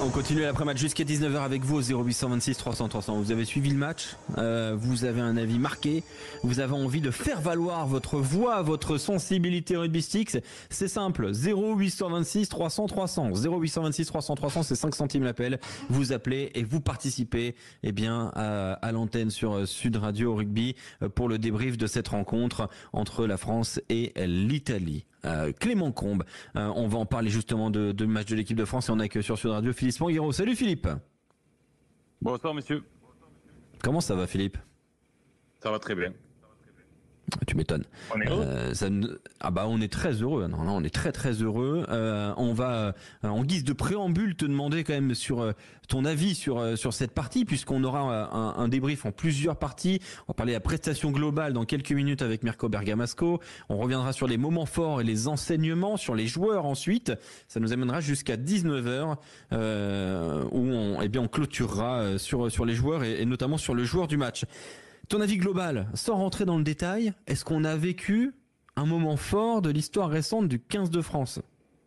On continue l'après-match jusqu'à 19h avec vous au 0826 300 300. Vous avez suivi le match, vous avez un avis marqué, vous avez envie de faire valoir votre voix, votre sensibilité rugbystique. C'est simple, 0826 300 300. 0826 300 300, c'est 5 centimes l'appel. Vous appelez et vous participez à l'antenne sur Sud Radio Rugby pour le débrief de cette rencontre entre la France et l'Italie. Clément Combe, on va en parler justement de match de l'équipe de France et on accueille sur Sud Radio Philippe Spanghero. Salut Philippe. Bonsoir messieurs. Comment ça va Philippe? Ça va très bien. Tu m'étonnes. On est heureux. On est très heureux. Non, on est très très heureux. On va en guise de préambule te demander quand même sur ton avis sur cette partie, puisqu'on aura un débrief en plusieurs parties. On va parler de la prestation globale dans quelques minutes avec Mirko Bergamasco. On reviendra sur les moments forts et les enseignements, sur les joueurs ensuite. Ça nous amènera jusqu'à 19h où on clôturera sur les joueurs et notamment sur le joueur du match. Ton avis global, sans rentrer dans le détail, est-ce qu'on a vécu un moment fort de l'histoire récente du 15 de France,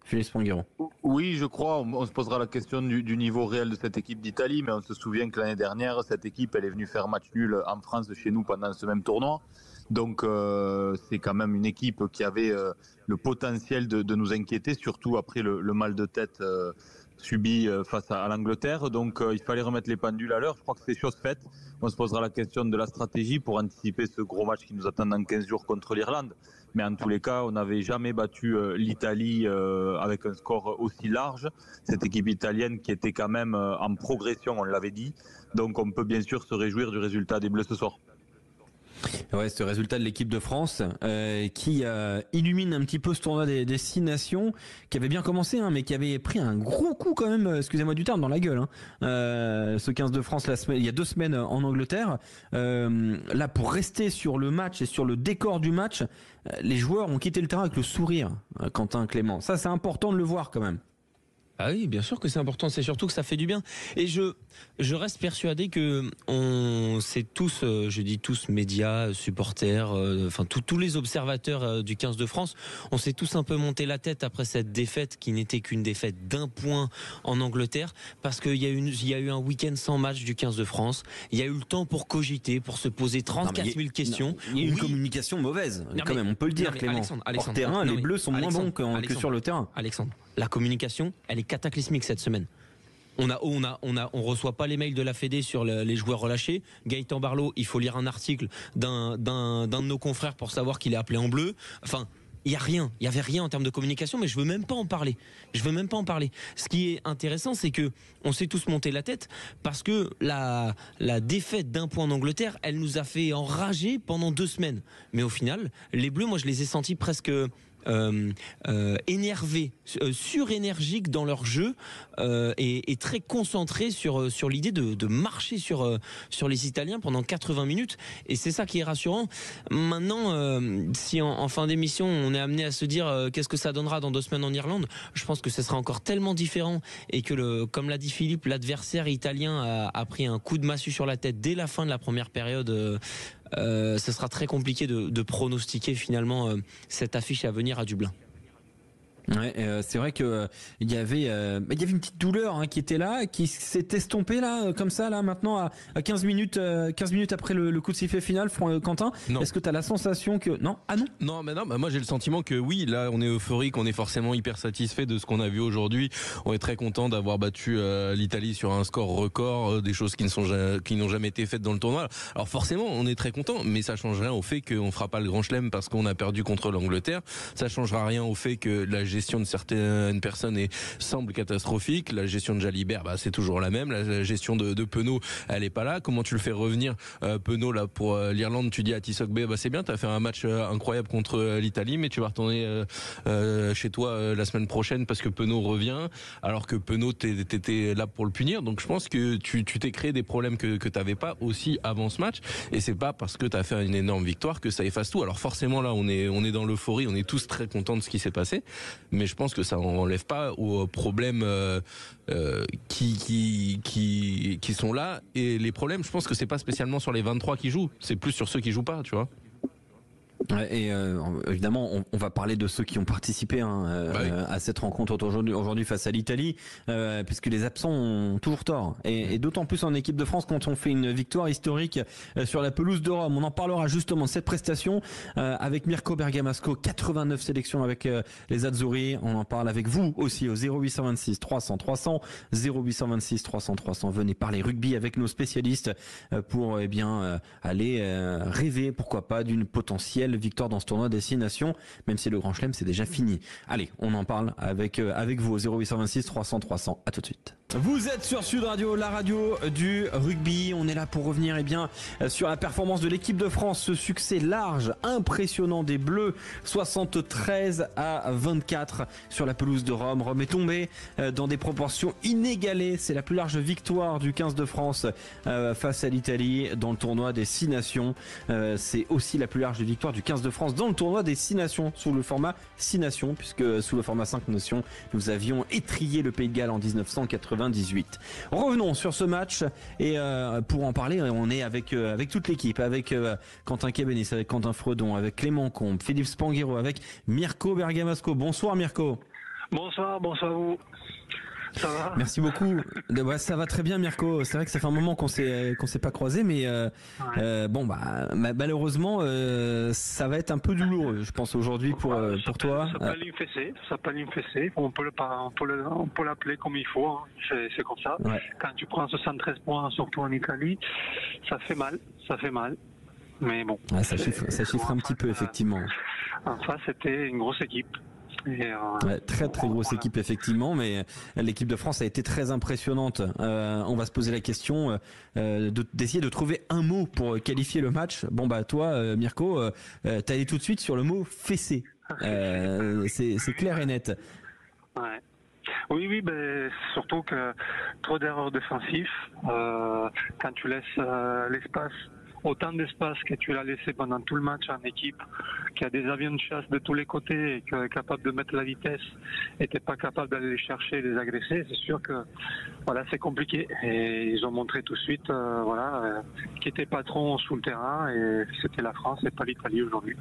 Philippe Spanghero? Oui, je crois. On se posera la question du niveau réel de cette équipe d'Italie, mais on se souvient que l'année dernière, cette équipe, elle est venue faire match nul en France chez nous pendant ce même tournoi. Donc c'est quand même une équipe qui avait le potentiel de nous inquiéter, surtout après le mal de tête subi face à l'Angleterre. Donc il fallait remettre les pendules à l'heure. Je crois que c'est chose faite. On se posera la question de la stratégie pour anticiper ce gros match qui nous attend dans 15 jours contre l'Irlande. Mais en tous les cas, on n'avait jamais battu l'Italie avec un score aussi large. Cette équipe italienne qui était quand même en progression, on l'avait dit. Donc on peut bien sûr se réjouir du résultat des Bleus ce soir. Ouais, ce résultat de l'équipe de France qui illumine un petit peu ce tournoi des 6 nations, qui avait bien commencé, mais qui avait pris un gros coup quand même, excusez-moi du terme, dans la gueule. Ce 15 de France il y a 2 semaines en Angleterre. Là, pour rester sur le match et sur le décor du match, les joueurs ont quitté le terrain avec le sourire, Quentin, Clément. Ça, c'est important de le voir quand même. Ah oui, bien sûr que c'est important, c'est surtout que ça fait du bien. Et je reste persuadé que on sait tous, je dis tous, médias, supporters, tous les observateurs du 15 de France, on s'est tous un peu monté la tête après cette défaite qui n'était qu'une défaite d'1 point en Angleterre, parce qu'il y a eu un week-end sans match du 15 de France. Il y a eu le temps pour cogiter, pour se poser 34 000 questions. Il y a eu une communication mauvaise, quand même, on peut le dire, Clément. Hors terrain, les Bleus sont moins bons que sur le terrain. Alexandre, la communication, elle est cataclysmique cette semaine. On reçoit pas les mails de la Fédé sur les joueurs relâchés. Gaëtan Barlow, il faut lire un article d'un de nos confrères pour savoir qu'il est appelé en bleu. Enfin, il y avait rien en termes de communication, mais je veux même pas en parler. Ce qui est intéressant, c'est que on s'est tous monté la tête parce que la défaite d'1 point en Angleterre, elle nous a fait enrager pendant 2 semaines. Mais au final, les Bleus, moi, je les ai sentis presque énervés, surénergiques dans leur jeu et très concentrés sur l'idée de marcher sur les Italiens pendant 80 minutes, et c'est ça qui est rassurant. Maintenant, si en fin d'émission on est amené à se dire qu'est-ce que ça donnera dans 2 semaines en Irlande, je pense que ce sera encore tellement différent, et que comme l'a dit Philippe, l'adversaire italien a pris un coup de massue sur la tête dès la fin de la première période. Ce sera très compliqué de pronostiquer finalement cette affiche à venir à Dublin. Ouais, c'est vrai que il y avait une petite douleur qui était là, qui s'est estompée là, comme ça là maintenant à 15 minutes après le coup de sifflet final. Quentin, est-ce que tu as la sensation que non, moi j'ai le sentiment que oui, là on est euphorique, on est forcément hyper satisfait de ce qu'on a vu aujourd'hui. On est très content d'avoir battu l'Italie sur un score record, des choses qui n'ont jamais été faites dans le tournoi. Alors forcément on est très content, mais ça change rien au fait qu'on fera pas le grand chelem parce qu'on a perdu contre l'Angleterre. Ça changera rien au fait que la gestion de certaines personnes semble catastrophique. La gestion de Jalibert, c'est toujours la même. La gestion de Penaud, elle est pas là. Comment tu le fais revenir, Penaud, là, pour l'Irlande? Tu dis à Tissot-Bé, c'est bien, t'as fait un match incroyable contre l'Italie, mais tu vas retourner chez toi la semaine prochaine parce que Penaud revient, alors que Penaud, t'étais là pour le punir. Donc je pense que tu t'es créé des problèmes que t'avais pas aussi avant ce match, et c'est pas parce que t'as fait une énorme victoire que ça efface tout. Alors forcément là, on est dans l'euphorie, on est tous très contents de ce qui s'est passé, mais je pense que ça n'enlève pas aux problèmes qui sont là. Et les problèmes, je pense que c'est pas spécialement sur les 23 qui jouent, c'est plus sur ceux qui jouent pas, tu vois. Ouais, et évidemment, on va parler de ceux qui ont participé à cette rencontre aujourd'hui face à l'Italie, puisque les absents ont toujours tort. Et d'autant plus en équipe de France quand on fait une victoire historique sur la pelouse de Rome. On en parlera justement de cette prestation avec Mirko Bergamasco, 89 sélections avec les Azzurri. On en parle avec vous aussi au 0826 300 300, 0826 300 300. Venez parler rugby avec nos spécialistes pour aller rêver, pourquoi pas, d'une potentielle victoire dans ce tournoi des 6 nations, même si le Grand Chelem c'est déjà fini. Allez, on en parle avec vous au 0826 300 300. À tout de suite. Vous êtes sur Sud Radio, la radio du rugby. On est là pour revenir sur la performance de l'équipe de France. Ce succès large, impressionnant des Bleus, 73-24 sur la pelouse de Rome. Rome est tombé dans des proportions inégalées. C'est la plus large victoire du 15 de France face à l'Italie dans le tournoi des 6 nations. C'est aussi la plus large victoire du 15 de France dans le tournoi des 6 nations sous le format 6 nations, puisque sous le format 5 nations, nous avions étrillé le Pays de Galles en 1998. Revenons sur ce match et pour en parler, on est avec toute l'équipe, avec Quentin Kébenis, avec Quentin Fredon, avec Clément Combe, Philippe Spanghero, avec Mirko Bergamasco. Bonsoir Mirko. Bonsoir à vous. Ça va ? Merci beaucoup. Ouais, ça va très bien Mirko. C'est vrai que ça fait un moment qu'on s'est pas croisé, mais malheureusement ça va être un peu douloureux, je pense aujourd'hui pour toi. Ça peut l'infesser. On peut l'appeler comme il faut. Hein. C'est comme ça. Ouais. Quand tu prends 73 points, surtout en Italie, ça fait mal. Mais bon. Ouais, ça chiffre un petit peu effectivement. En face, c'était une grosse équipe. Très grosse équipe effectivement, mais l'équipe de France a été très impressionnante. On va se poser la question d'essayer de trouver un mot pour qualifier le match. Bon bah toi Mirko, t'es allé tout de suite sur le mot fessé. C'est clair et net. Ouais. Oui, surtout que trop d'erreurs défensives. Quand tu laisses l'espace, autant d'espace que tu l'as laissé pendant tout le match en équipe, qui a des avions de chasse de tous les côtés et qui est capable de mettre la vitesse et qui n'est pas capable d'aller les chercher et les agresser, c'est sûr que c'est compliqué. Et ils ont montré tout de suite qui était patron sous le terrain et c'était la France et pas l'Italie aujourd'hui.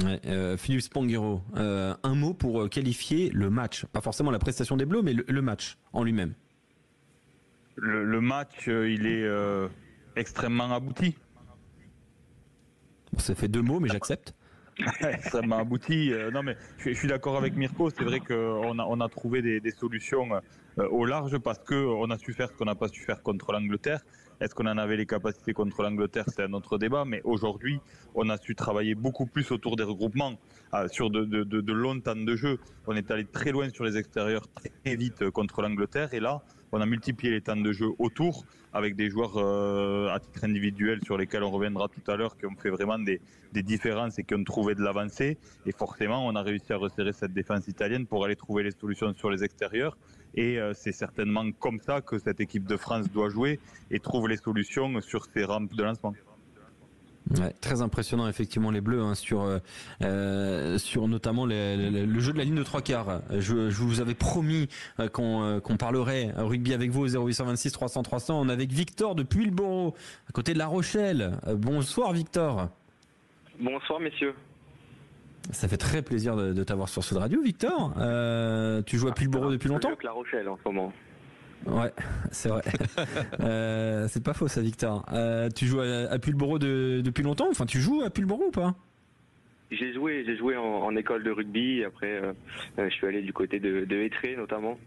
Ouais, Philippe Spanghero, un mot pour qualifier le match, pas forcément la prestation des Bleus, mais le match en lui-même. Le match, il est extrêmement abouti. Ça fait 2 mots, mais j'accepte. Extrêmement abouti. Non, mais je suis d'accord avec Mirko. C'est vrai qu'on a trouvé des solutions au large parce qu'on a su faire ce qu'on n'a pas su faire contre l'Angleterre. Est-ce qu'on en avait les capacités contre l'Angleterre? C'est un autre débat. Mais aujourd'hui, on a su travailler beaucoup plus autour des regroupements, sur de longs temps de jeu. On est allé très loin sur les extérieurs, très vite contre l'Angleterre. Et là, on a multiplié les temps de jeu autour avec des joueurs à titre individuel sur lesquels on reviendra tout à l'heure qui ont fait vraiment des différences et qui ont trouvé de l'avancée. Et forcément, on a réussi à resserrer cette défense italienne pour aller trouver les solutions sur les extérieurs. Et c'est certainement comme ça que cette équipe de France doit jouer et trouve les solutions sur ses rampes de lancement. Ouais, très impressionnant effectivement les Bleus sur notamment le jeu de la ligne de 3/4. Je vous avais promis qu'on parlerait rugby avec vous au 0826 300 300. On est avec Victor de Puyllboro à côté de La Rochelle. Bonsoir Victor. Bonsoir messieurs. Ça fait très plaisir de t'avoir sur Sud Radio Victor. Tu joues à Puyllboro depuis longtemps? Mieux que La Rochelle en ce moment. Ouais, c'est vrai. C'est pas faux ça, Victor. Tu joues à Puyllboro depuis longtemps? Enfin, tu joues à Puyllboro ou pas? J'ai joué en école de rugby. Après, je suis allé du côté de Étré notamment.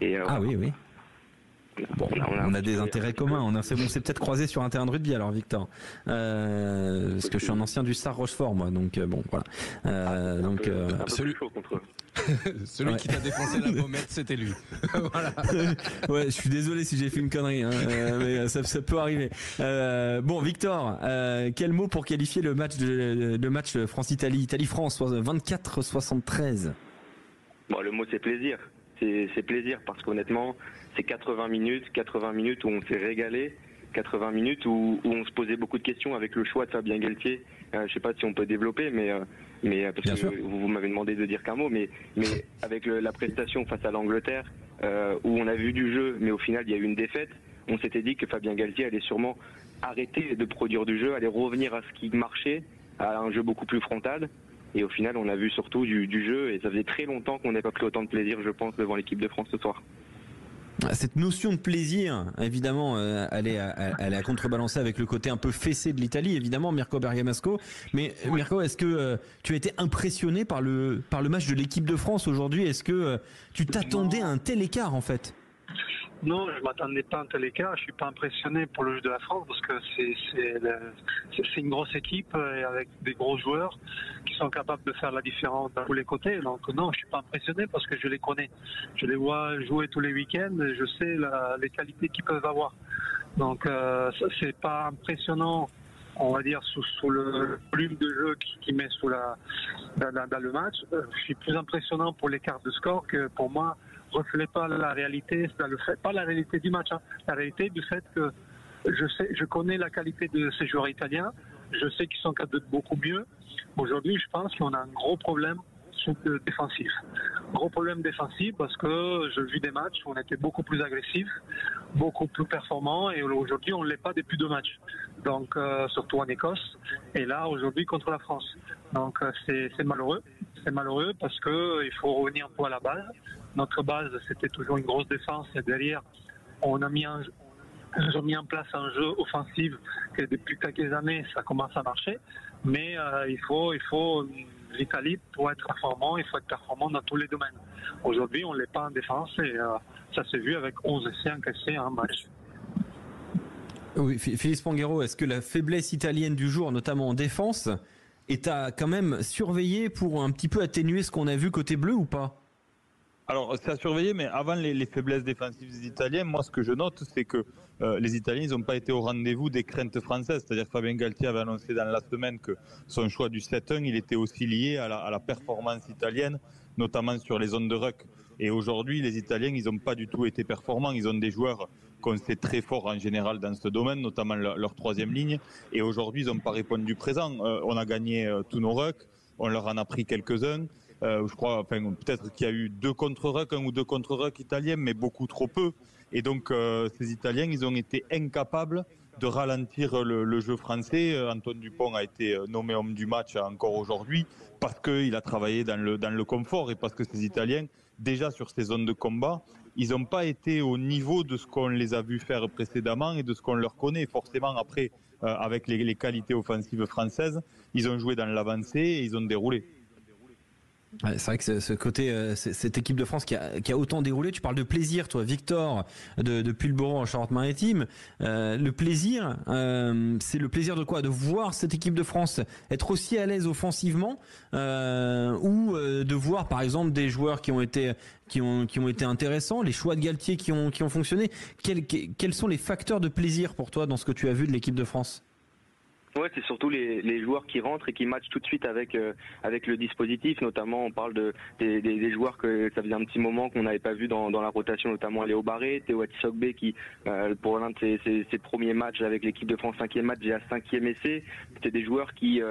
Et, oui. Bon, on a des intérêts communs. On s'est peut-être croisés sur un terrain de rugby alors, Victor. Parce que je suis un ancien du Stade Rochefort, moi. Donc bon, voilà. Celui contre eux. Celui qui t'a défoncé la pommette, c'était lui. Voilà. Ouais, je suis désolé si j'ai fait une connerie, mais ça peut arriver. Bon, Victor, quel mot pour qualifier le match France-Italie, Italie-France, 24-73? Bon, le mot c'est plaisir. C'est plaisir parce qu'honnêtement, c'est 80 minutes où on s'est régalé, 80 minutes où on se posait beaucoup de questions avec le choix de Fabien Galtier. Je sais pas si on peut développer, mais parce Bien que sûr. vous m'avez demandé de dire qu'un mot, mais avec la prestation face à l'Angleterre, où on a vu du jeu, mais au final il y a eu une défaite, on s'était dit que Fabien Galtier allait sûrement arrêter de produire du jeu, allait revenir à ce qui marchait, à un jeu beaucoup plus frontal. Et au final, on a vu surtout du jeu, et ça faisait très longtemps qu'on n'avait pas pris autant de plaisir, je pense, devant l'équipe de France ce soir. Cette notion de plaisir, évidemment, elle est à contrebalancer avec le côté un peu fessé de l'Italie, évidemment, Mirko Bergamasco. Mais Mirko, est-ce que tu as été impressionné par le match de l'équipe de France aujourd'hui? Est-ce que tu t'attendais à un tel écart, en fait? Non, je m'attendais pas à un tel écart. Je suis pas impressionné pour le jeu de la France parce que c'est une grosse équipe et avec des gros joueurs qui sont capables de faire la différence dans tous les côtés. Donc non, je suis pas impressionné parce que je les connais. Je les vois jouer tous les week-ends et je sais les qualités qu'ils peuvent avoir. Donc c'est pas impressionnant, on va dire, sous le volume de jeu qui met dans le match. Je suis plus impressionnant pour l'écart de score que pour moi reflète pas la réalité, pas la réalité du match, la réalité du fait que je connais la qualité de ces joueurs italiens, je sais qu'ils sont capables de beaucoup mieux. Aujourd'hui, je pense qu'on a un gros problème défensif. Gros problème défensif parce que j'ai vu des matchs où on était beaucoup plus agressif, beaucoup plus performant, et aujourd'hui on ne l'est pas depuis 2 matchs. Donc surtout en Écosse et là aujourd'hui contre la France. Donc c'est malheureux. C'est malheureux parce que il faut revenir un peu à la base. Notre base, c'était toujours une grosse défense et derrière, on a mis en place un jeu offensif que depuis quelques années, ça commence à marcher. Mais il faut l'Italie, pour être performant, il faut être performant dans tous les domaines. Aujourd'hui, on ne l'est pas en défense et ça s'est vu avec 11 essais encaissés en match. Oui, Philippe Spanghero, est-ce que la faiblesse italienne du jour, notamment en défense, est à quand même surveiller pour un petit peu atténuer ce qu'on a vu côté bleu ou pas? Alors, c'est à surveiller, mais avant les faiblesses défensives des Italiens, moi, ce que je note, c'est que les Italiens, ils n'ont pas été au rendez-vous des craintes françaises. C'est-à-dire que Fabien Galtier avait annoncé dans la semaine que son choix du 7-1, il était aussi lié à la performance italienne, notamment sur les zones de ruck. Et aujourd'hui, les Italiens, ils n'ont pas du tout été performants. Ils ont des joueurs qu'on sait très forts en général dans ce domaine, notamment leur troisième ligne. Et aujourd'hui, ils n'ont pas répondu présent. On a gagné tous nos rucks, on leur en a pris quelques-uns. Je crois, enfin, peut-être qu'il y a eu 2 contre-rucks, 1 ou 2 contre-rucks italiens, mais beaucoup trop peu. Et donc, ces Italiens, ils ont été incapables de ralentir le jeu français. Antoine Dupont a été nommé homme du match encore aujourd'hui parce qu'il a travaillé dans le confort et parce que ces Italiens, déjà sur ces zones de combat, ils n'ont pas été au niveau de ce qu'on les a vus faire précédemment et de ce qu'on leur connaît. Forcément, après, avec les qualités offensives françaises, ils ont joué dans l'avancée et ils ont déroulé. Ouais, c'est vrai que ce côté, cette équipe de France qui a autant déroulé. Tu parles de plaisir, toi, Victor, de Pulboro en Charente-Maritime. Le plaisir, c'est le plaisir de quoi? De voir cette équipe de France être aussi à l'aise offensivement, ou de voir, par exemple, des joueurs qui ont été intéressants, les choix de Galtier qui ont fonctionné. Quels sont les facteurs de plaisir pour toi dans ce que tu as vu de l'équipe de France? Ouais, c'est surtout les joueurs qui rentrent et qui matchent tout de suite avec le dispositif. Notamment, on parle des joueurs que ça faisait un petit moment qu'on n'avait pas vu dans la rotation, notamment Léo Barré, Théo Atisogbe qui, pour l'un de ses premiers matchs avec l'équipe de France, 5e match et à 5e essai, c'était des joueurs qui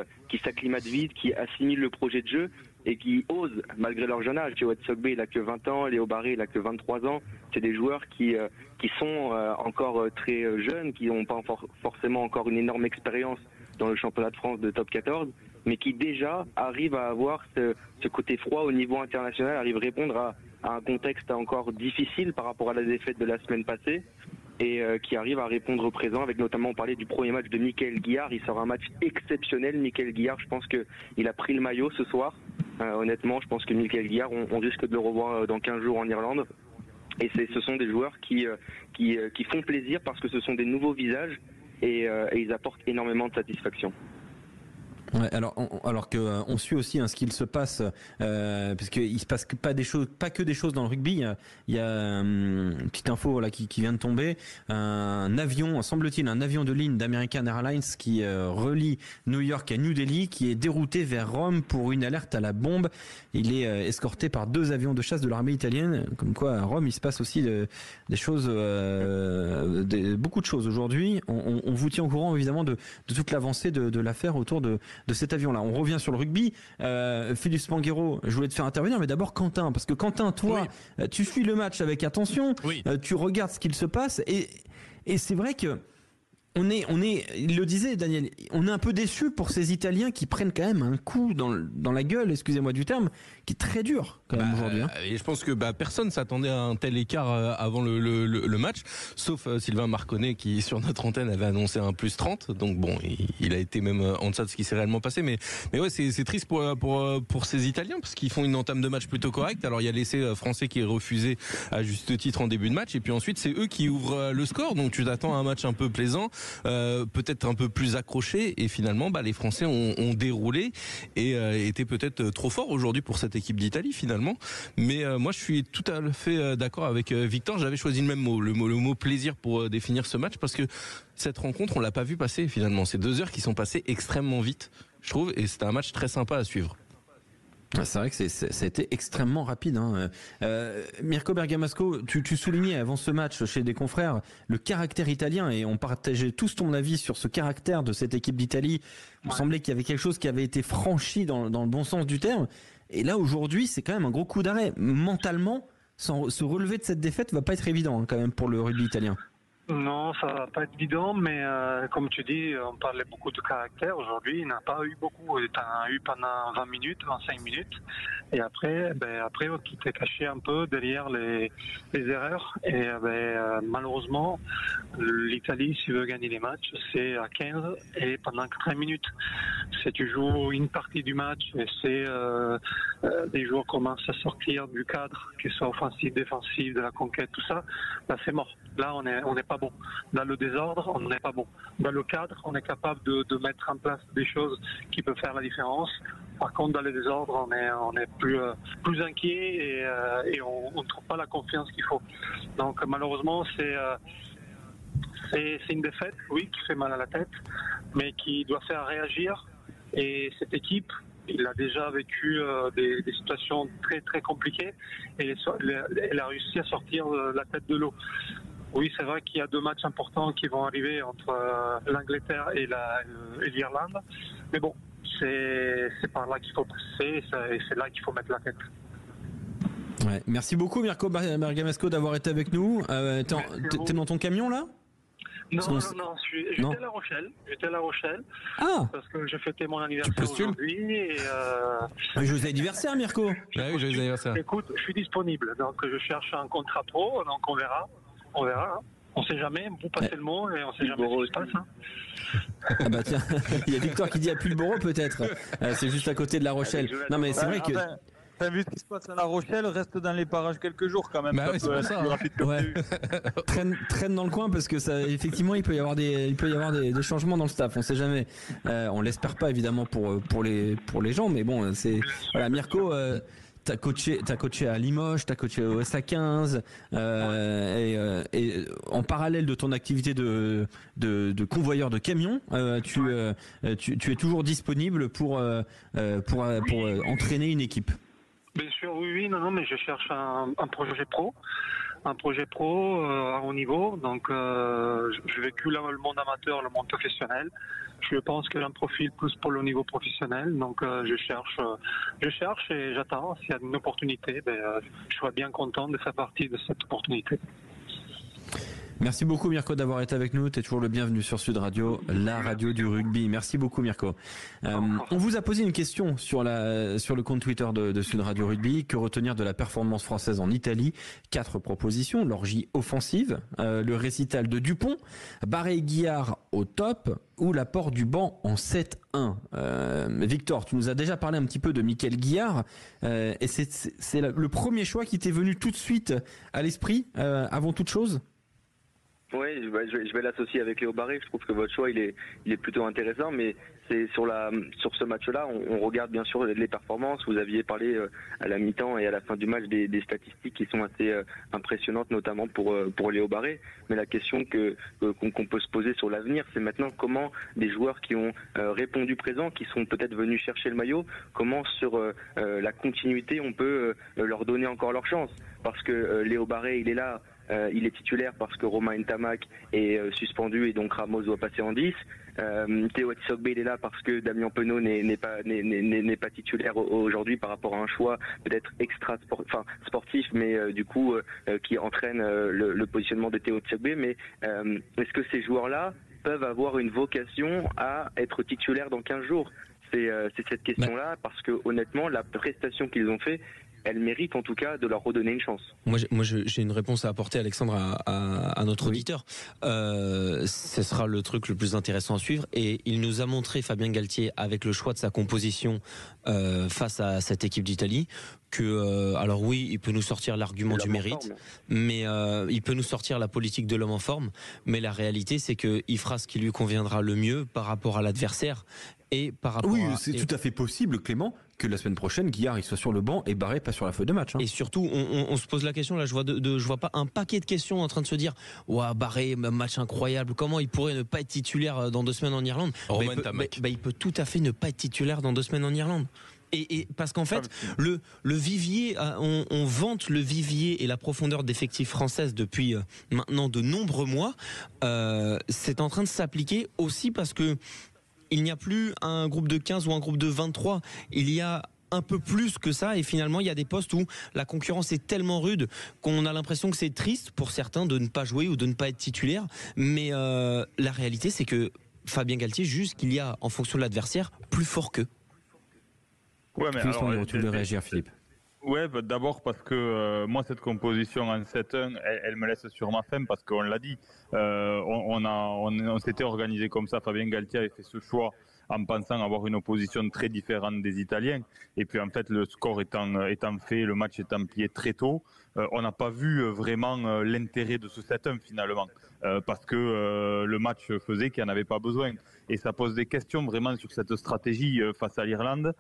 s'acclimatent vite, qui assimilent le projet de jeu et qui osent, malgré leur jeune âge. Théo Atisogbe, il a que 20 ans, Léo Barré, il a que 23 ans. C'est des joueurs qui sont encore très jeunes, qui n'ont pas forcément encore une énorme expérience dans le championnat de France de top 14, mais qui déjà arrivent à avoir ce côté froid au niveau international, arrivent à répondre à un contexte encore difficile par rapport à la défaite de la semaine passée, et qui arrivent à répondre au présent, avec notamment, on parlait du premier match de Mickaël Guillard. Il sort un match exceptionnel. Mickaël Guillard, je pense qu'il a pris le maillot ce soir. Honnêtement, je pense que Mickaël Guillard, on risque de le revoir dans 15 jours en Irlande. Et ce sont des joueurs qui font plaisir parce que ce sont des nouveaux visages et ils apportent énormément de satisfaction. Ouais, alors que on suit aussi ce qu'il se passe, parce qu'il se passe pas que des choses dans le rugby. Il y a une petite info là qui vient de tomber. Un avion, semble-t-il, un avion de ligne d'American Airlines qui relie New York à New Delhi, qui est dérouté vers Rome pour une alerte à la bombe. Il est escorté par 2 avions de chasse de l'armée italienne. Comme quoi, à Rome, il se passe aussi des choses, beaucoup de choses aujourd'hui. On vous tient au courant évidemment de toute l'avancée de l'affaire autour de cet avion-là. On revient sur le rugby. Philippe Spanghero, je voulais te faire intervenir, mais d'abord Quentin, parce que Quentin, toi, tu suis le match avec attention, tu regardes ce qu'il se passe, et c'est vrai que il le disait Daniel, on est un peu déçu pour ces Italiens qui prennent quand même un coup dans la gueule, excusez-moi du terme, qui est très dur quand même aujourd'hui. Et je pense que personne s'attendait à un tel écart avant le match, sauf Sylvain Marconnet qui sur notre antenne avait annoncé un plus 30. Donc bon, il a été même en deçà de ce qui s'est réellement passé. Mais ouais, c'est triste pour ces Italiens parce qu'ils font une entame de match plutôt correcte. Alors il y a l'essai français qui est refusé à juste titre en début de match, et puis ensuite c'est eux qui ouvrent le score. Donc tu t'attends à un match un peu plaisant. Peut-être un peu plus accroché, et finalement les Français ont déroulé et étaient peut-être trop forts aujourd'hui pour cette équipe d'Italie finalement. Mais moi je suis tout à fait d'accord avec Victor. J'avais choisi le même mot, le mot plaisir pour définir ce match, parce que cette rencontre on l'a pas vu passer finalement. C'est 2 heures qui sont passées extrêmement vite, je trouve, et c'était un match très sympa à suivre. C'est vrai que ça a été extrêmement rapide. Mirko Bergamasco, tu soulignais avant ce match chez des confrères le caractère italien, et on partageait tous ton avis sur ce caractère de cette équipe d'Italie. Il me semblait qu'il y avait quelque chose qui avait été franchi dans le bon sens du terme. Et là aujourd'hui, c'est quand même un gros coup d'arrêt. Mentalement, se relever de cette défaite va pas être évident quand même pour le rugby italien. Non, ça va pas être évident, mais comme tu dis, on parlait beaucoup de caractère. Aujourd'hui, il n'a pas eu beaucoup. Il en a eu pendant 20 minutes, 25 minutes. Et après, tout est caché un peu derrière les erreurs. Et malheureusement, l'Italie, s'il veut gagner les matchs, c'est à 15 et pendant 30 minutes. Si tu joues une partie du match et les joueurs commencent à sortir du cadre, qu'il soit offensif, défensif, de la conquête, tout ça, là c'est mort. Là, on n'est pas bon. Dans le désordre, on n'est pas bon. Dans le cadre, on est capable de mettre en place des choses qui peuvent faire la différence. Par contre, dans le désordre, on est plus inquiet et on ne trouve pas la confiance qu'il faut. Donc, malheureusement, c'est une défaite, oui, qui fait mal à la tête, mais qui doit faire réagir. Et cette équipe, il a déjà vécu des situations très très compliquées et elle a réussi à sortir la tête de l'eau. Oui, c'est vrai qu'il y a 2 matchs importants qui vont arriver entre l'Angleterre et l'Irlande. Mais bon, c'est par là qu'il faut passer et c'est là qu'il faut mettre la tête. Ouais. Merci beaucoup Mirko Bergamasco d'avoir été avec nous. T'es dans ton camion là ? Non, j'étais à La Rochelle. Ah. Parce que j'ai fêté mon anniversaire aujourd'hui. Et joyeux anniversaire Mirko. Oui, joyeux anniversaire. Écoute, je suis disponible, donc je cherche un contrat pro, donc on verra. Hein. On sait jamais, vous passez le mot et on sait jamais ce qui se passe. Hein. Ah bah tiens, il y a Victor qui dit à Pulboro peut-être. C'est juste à côté de La Rochelle. Non mais c'est vrai que... T'as vu ce qui se passe à La Rochelle, reste dans les parages quelques jours quand même. Oui, c'est pour ça. Ouais. Traîne dans le coin parce que ça, effectivement, il peut y avoir des changements dans le staff. On sait jamais. On l'espère pas évidemment pour les gens, mais bon, c'est voilà. Mirko, t'as coaché à Limoges, t'as coaché au SA15, et en parallèle de ton activité de convoyeur de camions, tu es toujours disponible pour entraîner une équipe. Bien sûr, oui, non, mais je cherche un projet pro. Un projet pro à haut niveau. Donc, j'ai vécu le monde amateur, le monde professionnel. Je pense que j'ai un profil plus pour le niveau professionnel. Donc, je cherche et j'attends. S'il y a une opportunité, je serais bien content de faire partie de cette opportunité. Merci beaucoup Mirko d'avoir été avec nous. Tu es toujours le bienvenu sur Sud Radio, la radio du rugby. Merci beaucoup Mirko. On vous a posé une question sur le compte Twitter de Sud Radio Rugby. Que retenir de la performance française en Italie ? 4 propositions. L'orgie offensive, le récital de Dupont, Barré-Guillard au top ou l'apport du banc en 7-1. Victor, tu nous as déjà parlé un petit peu de Mickaël Guillard. Et c'est le premier choix qui t'est venu tout de suite à l'esprit avant toute chose ? Oui, je vais l'associer avec Léo Barré. Je trouve que votre choix il est plutôt intéressant, mais c'est sur ce match-là, on regarde bien sûr les performances. Vous aviez parlé à la mi-temps et à la fin du match des statistiques qui sont assez impressionnantes, notamment pour Léo Barré. Mais la question qu'on peut se poser sur l'avenir, c'est maintenant comment des joueurs qui ont répondu présent, qui sont peut-être venus chercher le maillot, comment sur la continuité on peut leur donner encore leur chance. Parce que Léo Barré, il est là. Il est titulaire parce que Romain Ntamak est suspendu et donc Ramos doit passer en 10. Théo Tsogbe il est là parce que Damien Penaud n'est pas titulaire aujourd'hui par rapport à un choix peut-être sportif, mais du coup qui entraîne le positionnement de Théo Tsogbe. Mais est-ce que ces joueurs-là peuvent avoir une vocation à être titulaires dans 15 jours? C'est cette question-là, parce que honnêtement, la prestation qu'ils ont fait, elle mérite en tout cas de leur redonner une chance. Moi, j'ai une réponse à apporter, Alexandre, à notre auditeur. Ce sera le truc le plus intéressant à suivre. Et il nous a montré, Fabien Galtier, avec le choix de sa composition face à cette équipe d'Italie, que, alors oui, il peut nous sortir l'argument du mérite, mais il peut nous sortir la politique de l'homme en forme. Mais la réalité, c'est qu'il fera ce qui lui conviendra le mieux par rapport à l'adversaire. Et par rapport c'est tout à fait possible, Clément, que la semaine prochaine, Guillard il soit sur le banc et Barré pas sur la feuille de match. Et surtout, on se pose la question, là je vois pas un paquet de questions en train de se dire ouah, Barré, match incroyable, comment il pourrait ne pas être titulaire dans 2 semaines en Irlande? Il peut tout à fait ne pas être titulaire dans 2 semaines en Irlande. Et parce qu'en fait, le vivier, on vante le vivier et la profondeur d'effectifs françaises depuis maintenant de nombreux mois. C'est en train de s'appliquer aussi parce que il n'y a plus un groupe de 15 ou un groupe de 23. Il y a un peu plus que ça, et finalement il y a des postes où la concurrence est tellement rude qu'on a l'impression que c'est triste pour certains de ne pas jouer ou de ne pas être titulaire. Mais la réalité, c'est que Fabien Galtier juge qu'il y a, en fonction de l'adversaire, plus fort qu'eux. Ouais, mais alors, tu veux réagir, Philippe? Ouais, d'abord parce que moi cette composition en 7-1, elle me laisse sur ma faim, parce qu'on l'a dit, on s'était organisé comme ça. Fabien Galtier avait fait ce choix en pensant avoir une opposition très différente des Italiens, et puis en fait le score étant fait, le match étant plié très tôt, on n'a pas vu vraiment l'intérêt de ce 7-1 finalement, parce que le match faisait qu'il n'y en avait pas besoin. Et ça pose des questions vraiment sur cette stratégie face à l'Irlande.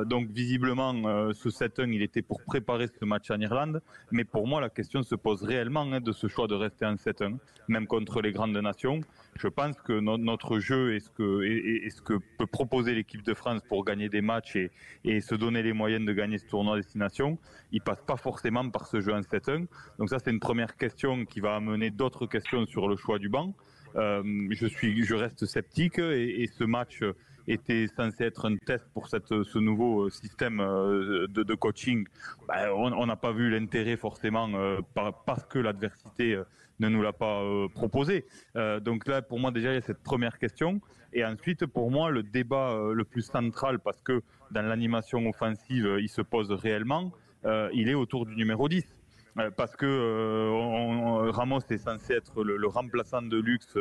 Donc visiblement, ce 7-1, il était pour préparer ce match en Irlande. Mais pour moi, la question se pose réellement de ce choix de rester en 7-1, même contre les grandes nations. Je pense que notre jeu et ce que peut proposer l'équipe de France pour gagner des matchs et se donner les moyens de gagner ce tournoi destination, il passe pas forcément par ce jeu en 7-1. Donc ça, c'est une première question qui va amener d'autres questions sur le choix du banc. Je reste sceptique, et ce match était censé être un test pour ce nouveau système de coaching. On n'a pas vu l'intérêt forcément parce que l'adversité ne nous l'a pas proposé. Donc là, pour moi, déjà, il y a cette première question. Et ensuite, pour moi, le débat le plus central, parce que dans l'animation offensive, il se pose réellement, il est autour du numéro 10. Parce que Ramos est censé être le remplaçant de luxe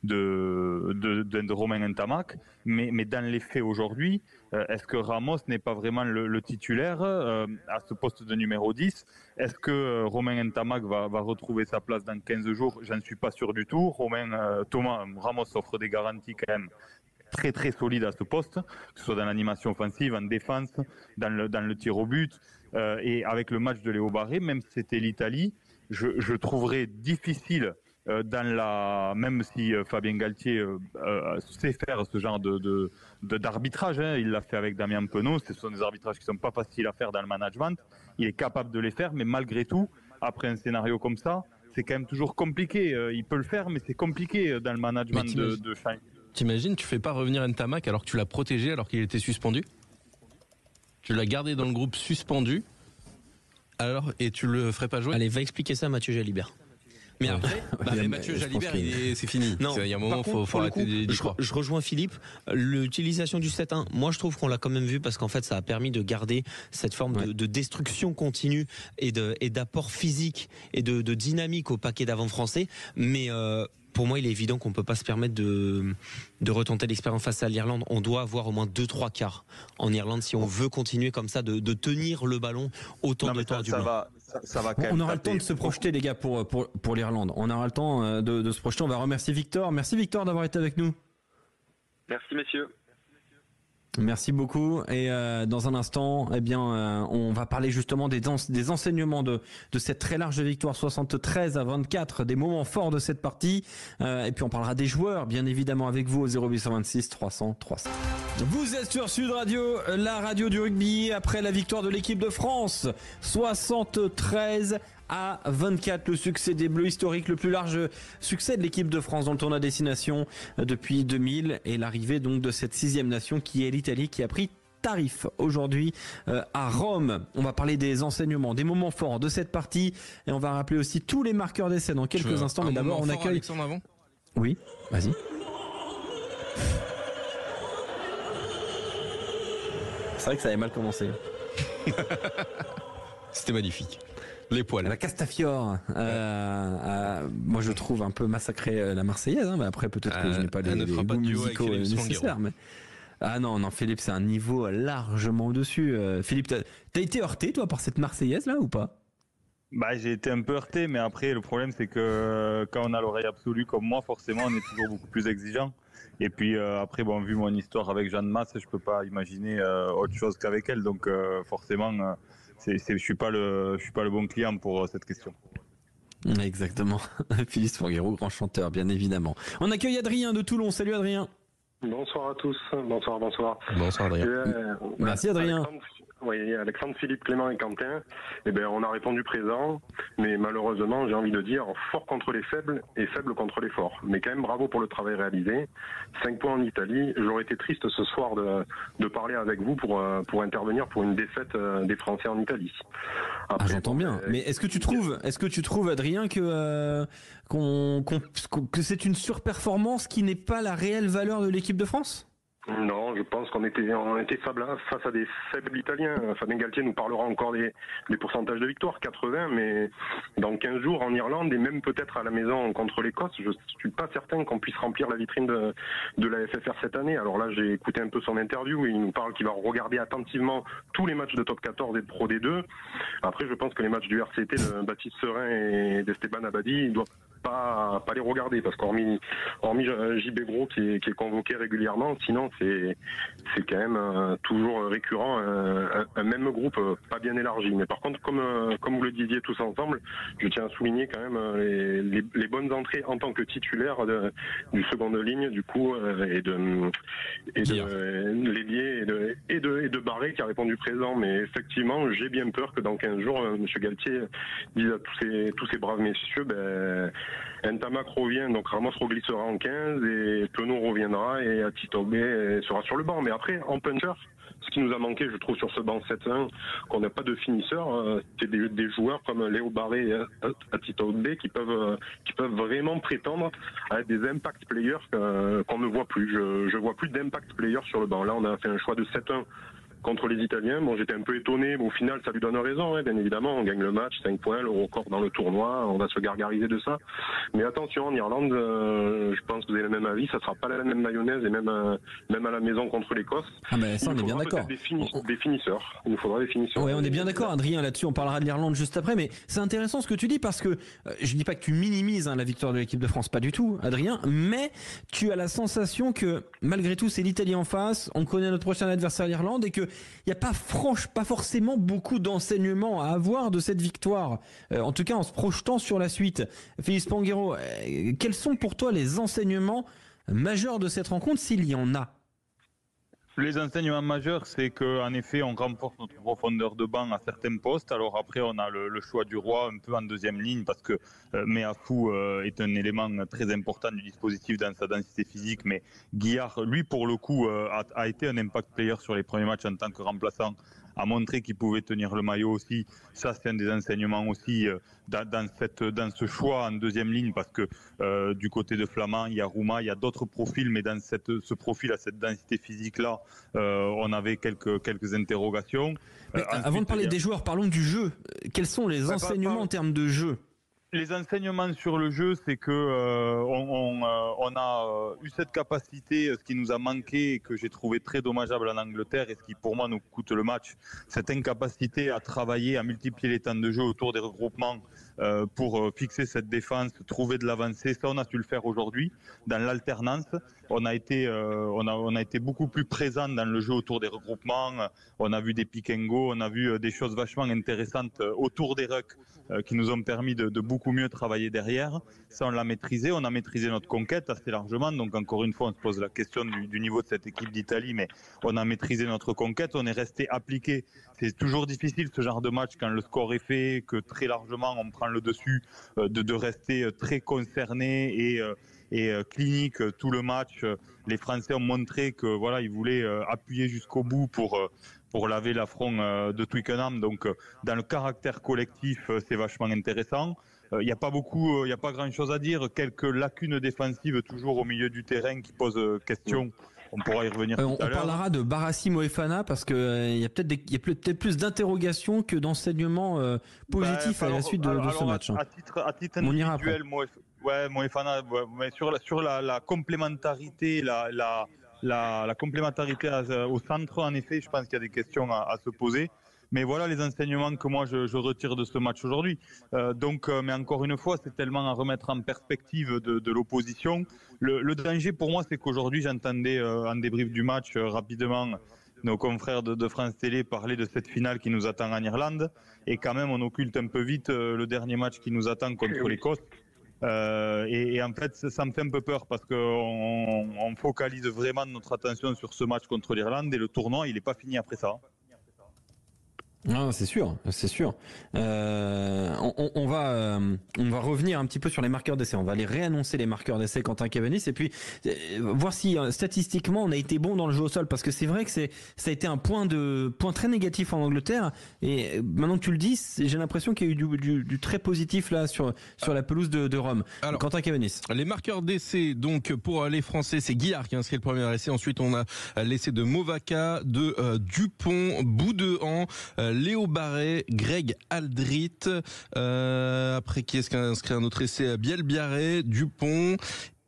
de Romain Ntamak, mais dans les faits aujourd'hui, est-ce que Ramos n'est pas vraiment le titulaire à ce poste de numéro 10? Est-ce que Romain Ntamak va retrouver sa place dans 15 jours? J'en suis pas sûr du tout. Ramos offre des garanties quand même très très solides à ce poste, que ce soit dans l'animation offensive, en défense, dans le tir au but. Et avec le match de Léo Barré, même si c'était l'Italie, je trouverais difficile, même si Fabien Galtier sait faire ce genre d'arbitrage, il l'a fait avec Damien Penaud, ce sont des arbitrages qui sont pas faciles à faire dans le management, il est capable de les faire, mais malgré tout, après un scénario comme ça, c'est quand même toujours compliqué. Il peut le faire, mais c'est compliqué dans le management de chaque. T'imagines, tu fais pas revenir Ntamak alors que tu l'as protégé alors qu'il était suspendu? Tu l'as gardé dans le groupe suspendu, alors, et tu le ferais pas jouer? Allez, va expliquer ça à Mathieu Jalibert. Mais après, Mathieu Jalibert, c'est fini. Non, il y a un moment, faut arrêter d'y croire. Je rejoins Philippe. L'utilisation du 7-1, moi je trouve qu'on l'a quand même vu, parce qu'en fait ça a permis de garder cette forme de destruction continue et d'apport physique et de dynamique au paquet d'avant français. Mais pour moi, il est évident qu'on ne peut pas se permettre de retenter l'expérience face à l'Irlande. On doit avoir au moins 2-3 quarts en Irlande si on veut continuer comme ça, de tenir le ballon autant de temps du monde. On aura le temps de se projeter, les gars, pour l'Irlande. On aura le temps de se projeter. On va remercier Victor. Merci Victor d'avoir été avec nous. Merci messieurs. Merci beaucoup. Et dans un instant, on va parler justement des enseignements de cette très large victoire 73-24, des moments forts de cette partie. Et puis on parlera des joueurs, bien évidemment, avec vous au 0826 300 300. Vous êtes sur Sud Radio, la radio du rugby, après la victoire de l'équipe de France 73-24, le succès des Bleus, historique, le plus large succès de l'équipe de France dans le tournoi destination depuis 2000, et l'arrivée donc de cette 6e nation qui est l'Italie, qui a pris tarif aujourd'hui à Rome. On va parler des enseignements, des moments forts de cette partie, et on va rappeler aussi tous les marqueurs d'essai dans quelques instants. Mais d'abord on accueille. Alexandre, avant. Oui, vas-y. vrai que ça avait mal commencé. C'était magnifique. Les poils. La Castafiore, moi je trouve un peu massacré la Marseillaise, hein, mais après peut-être que je n'ai pas les goûts musicaux nécessaires. Mais... Ah non, Philippe, c'est un niveau largement au-dessus. Philippe, t'as été heurté toi par cette Marseillaise là ou pas? Bah, j'ai été un peu heurté, mais après le problème c'est que quand on a l'oreille absolue comme moi, forcément on est toujours beaucoup plus exigeant. Et puis après, bon, vu mon histoire avec Jeanne Masse, je peux pas imaginer autre chose qu'avec elle, donc forcément. Je suis pas le bon client pour cette question. Exactement. Philippe Fanguero, grand chanteur, bien évidemment. On accueille Adrien de Toulon. Salut Adrien. Bonsoir à tous. Bonsoir. Bonsoir Adrien. Merci Adrien. Alexandre, Philippe, Clément et Quentin, on a répondu présent, mais malheureusement, j'ai envie de dire, fort contre les faibles et faible contre les forts. Mais quand même, bravo pour le travail réalisé. 5 points en Italie. J'aurais été triste ce soir de parler avec vous pour intervenir pour une défaite des Français en Italie. Après, j'entends bien. Mais est-ce que tu trouves, Adrien, que c'est une surperformance qui n'est pas la réelle valeur de l'équipe de France ? Non, je pense qu'on était faible face à des faibles Italiens. Fabien Galtier nous parlera encore des pourcentages de victoire, 80, mais dans 15 jours en Irlande et même peut-être à la maison contre l'Écosse, je suis pas certain qu'on puisse remplir la vitrine de la FFR cette année. Alors là, j'ai écouté un peu son interview et il nous parle qu'il va regarder attentivement tous les matchs de Top 14 et de Pro D2. Après, je pense que les matchs du RCT de Baptiste Serin et d'Esteban Abadi, ils doivent pas les regarder parce qu'hormis JB Gros qui est convoqué régulièrement, sinon c'est quand même toujours récurrent un même groupe pas bien élargi. Mais par contre, comme vous le disiez tous ensemble, je tiens à souligner quand même les bonnes entrées en tant que titulaire du seconde ligne du coup et de Lélier et de Barré qui a répondu présent. Mais effectivement, j'ai bien peur que dans 15 jours, Monsieur Galtier dise à tous ces braves messieurs, Ntamak revient, donc Ramos reglissera en 15 et Penaud reviendra et Atitobe sera sur le banc. Mais après, en puncher, ce qui nous a manqué, je trouve, sur ce banc 7-1, qu'on n'a pas de finisseur, c'est des joueurs comme Léo Barré et Atitobe qui peuvent vraiment prétendre à être des impact players qu'on ne voit plus. Je vois plus d'impact players sur le banc. Là, on a fait un choix de 7-1 contre les Italiens. Bon, j'étais un peu étonné, mais au final, ça lui donne raison, hein, bien évidemment. On gagne le match, 5 points, le record dans le tournoi, on va se gargariser de ça. Mais attention, en Irlande, je pense que vous avez le même avis, ça sera pas la même mayonnaise, et même à la maison contre l'Écosse. Ah ben ça, on est bien d'accord. Des finisseurs. Il nous faudra des finisseurs. Ouais, on est bien d'accord, Adrien, là-dessus. On parlera de l'Irlande juste après, mais c'est intéressant ce que tu dis parce que je dis pas que tu minimises la victoire de l'équipe de France, pas du tout, Adrien, mais tu as la sensation que malgré tout, c'est l'Italie en face, on connaît notre prochain adversaire l'Irlande et que il n'y a pas forcément beaucoup d'enseignements à avoir de cette victoire. En tout cas, en se projetant sur la suite. Philippe Fanguero, quels sont pour toi les enseignements majeurs de cette rencontre, s'il y en a ? Les enseignements majeurs, c'est qu'en effet, on renforce notre profondeur de banc à certains postes. Alors après, on a le choix du roi un peu en deuxième ligne parce que Meafou est un élément très important du dispositif dans sa densité physique. Mais Guillard, lui, pour le coup, a été un impact player sur les premiers matchs en tant que remplaçant, a montré qu'il pouvait tenir le maillot aussi. Ça, c'est un des enseignements aussi dans ce choix en deuxième ligne parce que du côté de Flamand, il y a Rouma, il y a d'autres profils, mais dans ce profil, à cette densité physique-là, on avait quelques interrogations. Avant de parler des joueurs, parlons du jeu. Quels sont les enseignements en termes de jeu ? Les enseignements sur le jeu, c'est que on a eu cette capacité, ce qui nous a manqué et que j'ai trouvé très dommageable en Angleterre et ce qui pour moi nous coûte le match, cette incapacité à travailler, à multiplier les temps de jeu autour des regroupements pour fixer cette défense, trouver de l'avancée. Ça, on a su le faire aujourd'hui dans l'alternance. On a été beaucoup plus présent dans le jeu autour des regroupements. On a vu des pick and go, on a vu des choses vachement intéressantes autour des rucks qui nous ont permis de beaucoup mieux travailler derrière. Ça, on l'a maîtrisé. On a maîtrisé notre conquête assez largement. Donc, encore une fois, on se pose la question du niveau de cette équipe d'Italie, mais on a maîtrisé notre conquête. On est resté appliqué. C'est toujours difficile, ce genre de match, quand le score est fait, que très largement, on prend le dessus, de rester très concerné et clinique tout le match. Les Français ont montré que voilà, ils voulaient appuyer jusqu'au bout pour laver l'affront de Twickenham. Donc, dans le caractère collectif, c'est vachement intéressant. Il n'y a pas grand chose à dire. Quelques lacunes défensives toujours au milieu du terrain qui posent question On pourra y revenir tout à l'heure. On parlera de Barassi Moefana parce que il y a peut-être plus d'interrogations que d'enseignements positifs à la suite de ce match. À titre individuel, Moefana, mais sur la complémentarité, la complémentarité au centre, en effet, je pense qu'il y a des questions à se poser. Mais voilà les enseignements que moi je retire de ce match aujourd'hui. Mais encore une fois, c'est tellement à remettre en perspective de l'opposition. Le danger pour moi, c'est qu'aujourd'hui, j'entendais en débrief du match rapidement nos confrères de France Télé parler de cette finale qui nous attend en Irlande. Et quand même, on occulte un peu vite le dernier match qui nous attend contre l'Écosse. Et en fait, ça me fait un peu peur parce qu'on focalise vraiment notre attention sur ce match contre l'Irlande et le tournoi, il n'est pas fini après ça. Ah, c'est sûr. On va revenir un petit peu sur les marqueurs d'essai. On va aller réannoncer les marqueurs d'essai Quentin Cavanis et puis voir si statistiquement on a été bon dans le jeu au sol parce que c'est vrai que ça a été un point très négatif en Angleterre et maintenant que tu le dis, j'ai l'impression qu'il y a eu du très positif là sur la pelouse de Rome. Alors, Quentin Cavanis. Les marqueurs d'essai donc pour les Français, c'est Guillard qui a inscrit le premier essai. Ensuite, on a l'essai de Movaca, de Dupont, Boudéan, Léo Barré, Greg Aldrit. Après, qui est-ce qui a inscrit un autre essai? Biel Biarré, Dupont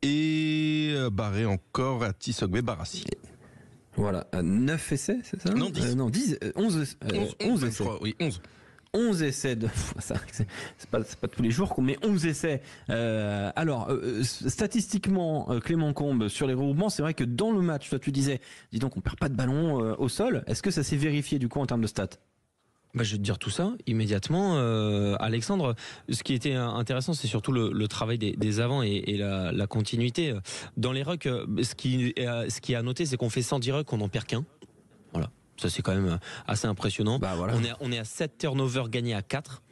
et Barré encore à Tissogbe Barassi. Voilà, 9 essais, c'est ça? Non, 10. 11 essais. Oui, 11. 11 essais c'est pas tous les jours qu'on met 11 essais. Statistiquement, Clément Combes, sur les regroupements, c'est vrai que dans le match, toi tu disais, dis donc on perd pas de ballon au sol. Est-ce que ça s'est vérifié du coup en termes de stats? Je vais te dire tout ça immédiatement, Alexandre. Ce qui était intéressant, c'est surtout le travail des avants et la continuité. Dans les rucks, ce qui est à noter, c'est qu'on fait 110 rucks, on n'en perd qu'un. Voilà, ça c'est quand même assez impressionnant. Voilà. On est à 7 turnovers gagnés à 4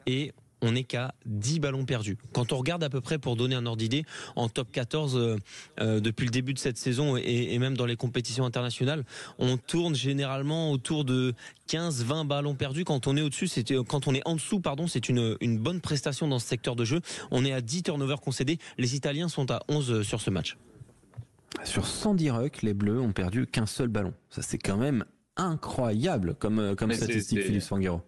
et on n'est qu'à 10 ballons perdus. Quand on regarde à peu près, pour donner un ordre d'idée, en top 14 depuis le début de cette saison et même dans les compétitions internationales, on tourne généralement autour de 15-20 ballons perdus. Quand on est au-dessus, quand on est en dessous, c'est une bonne prestation dans ce secteur de jeu. On est à 10 turnovers concédés. Les Italiens sont à 11 sur ce match. Sur 110 rucks, les Bleus ont perdu qu'un seul ballon. Ça c'est quand même incroyable comme statistique, Philippe Spanghero.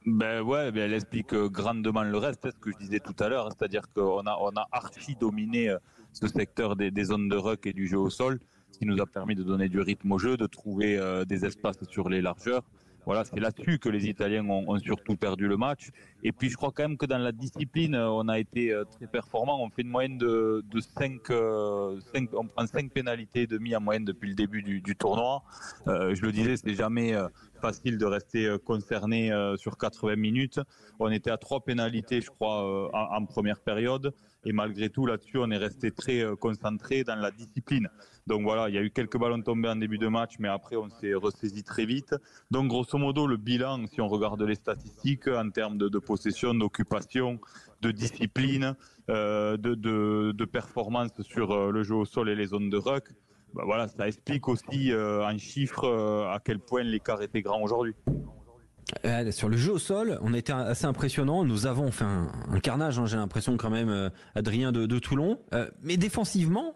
Elle explique grandement le reste, c'est ce que je disais tout à l'heure, c'est-à-dire qu'on a archi dominé ce secteur des zones de ruck et du jeu au sol, ce qui nous a permis de donner du rythme au jeu, de trouver des espaces sur les largeurs. Voilà, c'est là-dessus que les Italiens ont surtout perdu le match. Et puis je crois quand même que dans la discipline, on a été très performants. On fait une moyenne de 5, on prend 5 pénalités et demi en moyenne depuis le début du tournoi. Je le disais, c'est jamais facile de rester concerné sur 80 minutes. On était à 3 pénalités, je crois, en première période. Et malgré tout, là-dessus, on est resté très concentré dans la discipline. Donc voilà, il y a eu quelques ballons tombés en début de match, mais après, on s'est ressaisi très vite. Donc grosso modo, le bilan, si on regarde les statistiques, en termes de possession, d'occupation, de discipline, de performance sur le jeu au sol et les zones de ruck, voilà, ça explique aussi en chiffres à quel point l'écart était grand aujourd'hui. Sur le jeu au sol, on était assez impressionnant. Nous avons fait un carnage, j'ai l'impression quand même, Adrien de Toulon. Mais défensivement,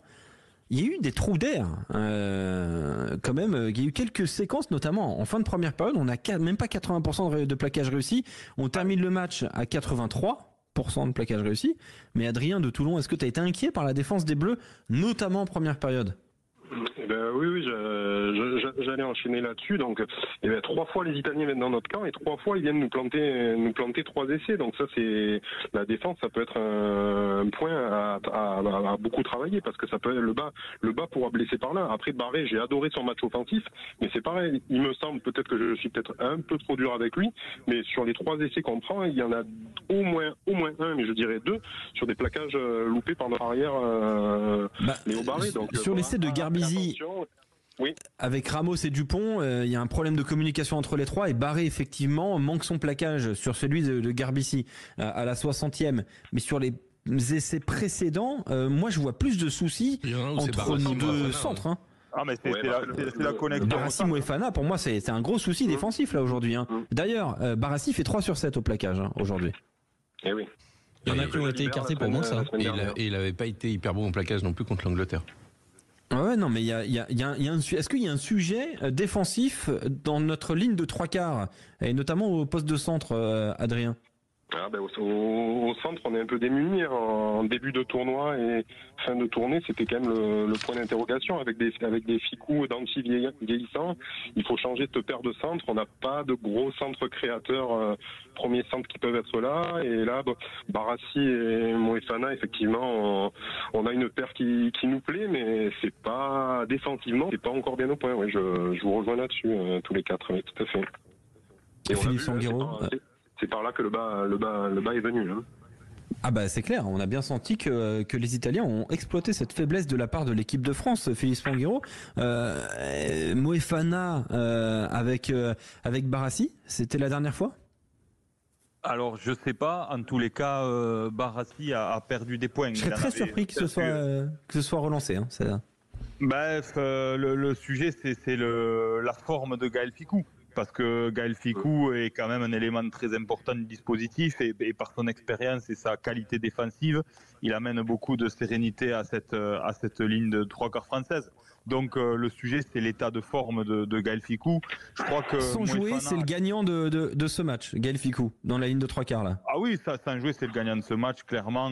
il y a eu des trous d'air. Quand même, il y a eu quelques séquences, notamment en fin de première période. On n'a même pas 80% de plaquage réussi. On termine le match à 83% de plaquage réussi. Mais Adrien de Toulon, est-ce que tu as été inquiet par la défense des Bleus, notamment en première période? Oui, j'allais enchaîner là-dessus. Donc, 3 fois les Italiens viennent dans notre camp et 3 fois ils viennent nous planter 3 essais. Donc ça, c'est la défense, ça peut être un point à beaucoup travailler parce que ça peut être le bas pourra blesser par là. Après Barré, j'ai adoré son match offensif, mais c'est pareil. Il me semble peut-être que je suis peut-être un peu trop dur avec lui, mais sur les 3 essais qu'on prend, il y en a au moins un, mais je dirais 2 sur des plaquages loupés par notre arrière Léo Barré. Donc sur l'essai de Garbizi, oui. Avec Ramos et Dupont, il y a un problème de communication entre les trois et Barré effectivement manque son plaquage sur celui de Garbizi à la 60e, mais sur les essais précédents, moi je vois plus de soucis entre nos deux centres. Hein. Ah mais c'est la connexion. Barassi Moefana, pour moi c'est un gros souci défensif là aujourd'hui. Hein. D'ailleurs, Barassi fait 3 sur 7 au plaquage aujourd'hui. Eh oui. Il y en a qui ont été écartés pour moi ça. Et il n'avait pas été hyper bon au plaquage non plus contre l'Angleterre. Ouais, non, mais est-ce qu'il y a un sujet défensif dans notre ligne de trois quarts, et notamment au poste de centre, Adrien? Au centre, on est un peu démunis en début de tournoi et fin de tournée. C'était quand même le point d'interrogation avec des Ficou d'Anti vieillissants. Il faut changer cette paire de centres. On n'a pas de gros centres créateurs, premiers centres qui peuvent être là. Et là, Barassi et Moefana, effectivement, on a une paire qui nous plaît, mais c'est pas défensivement, c'est pas encore bien au point. Ouais, je vous rejoins là-dessus, tous les quatre, oui, tout à fait. Et Philippe Sanguero. C'est par là que le bas est venu. Hein. Ah bah c'est clair, on a bien senti que les Italiens ont exploité cette faiblesse de la part de l'équipe de France, Philippe Sanguero. Moefana avec Barassi, c'était la dernière fois? Alors je sais pas, en tous les cas, Barassi a perdu des points. Je serais très surpris que ce soit relancé. Hein, Bref, le sujet c'est la forme de Gaël Ficou. Parce que Gaël Ficou est quand même un élément très important du dispositif et par son expérience et sa qualité défensive, il amène beaucoup de sérénité à cette ligne de trois quarts française. Donc le sujet c'est l'état de forme de Gaël Ficou. Je crois que sans jouer, c'est le gagnant de ce match, Gaël Ficou, dans la ligne de trois quarts là. Ah oui, sans jouer, c'est le gagnant de ce match clairement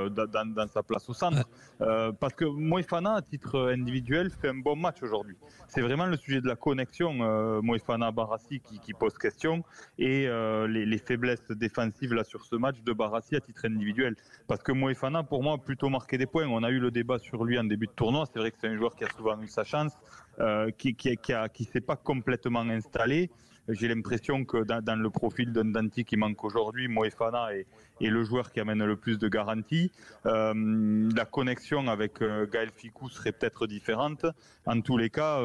dans sa place au centre. Parce que Moefana à titre individuel fait un bon match aujourd'hui. C'est vraiment le sujet de la connexion Moefana Barassi qui pose question et les faiblesses défensives là sur ce match de Barassi à titre individuel. Parce que Moefana pour moi a plutôt marqué des points. On a eu le débat sur lui en début de tournoi. C'est vrai que c'est un joueur qui a souvent eu sa chance, qui s'est pas complètement installé. J'ai l'impression que dans le profil d'un Danti qui manque aujourd'hui, Moefana est le joueur qui amène le plus de garanties. La connexion avec Gaël Ficou serait peut-être différente. En tous les cas,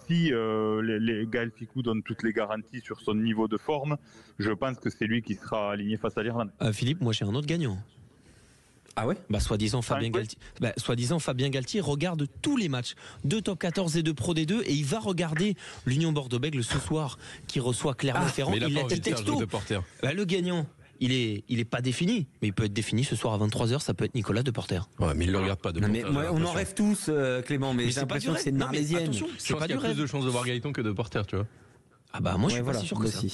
si Gaël Ficou donne toutes les garanties sur son niveau de forme, je pense que c'est lui qui sera aligné face à l'Irlande. Philippe, moi j'ai un autre gagnant. Ah ouais? Soi-disant Fabien Galtier regarde tous les matchs de Top 14 et de Pro D2 et il va regarder l'Union Bordeaux-Bègles ce soir qui reçoit Clermont-Ferrand. Il a texto. Le gagnant, il est pas défini, mais il peut être défini ce soir à 23h, ça peut être Nicolas Deporter. Ouais, mais il le regarde pas Deporter. On en rêve tous, Clément, mais j'ai l'impression que c'est une arlésienne. C'est pas du rêve. Il y a plus de chances de voir Gaëtan que Deporter, tu vois. Ah bah moi je suis pas si sûr que ça.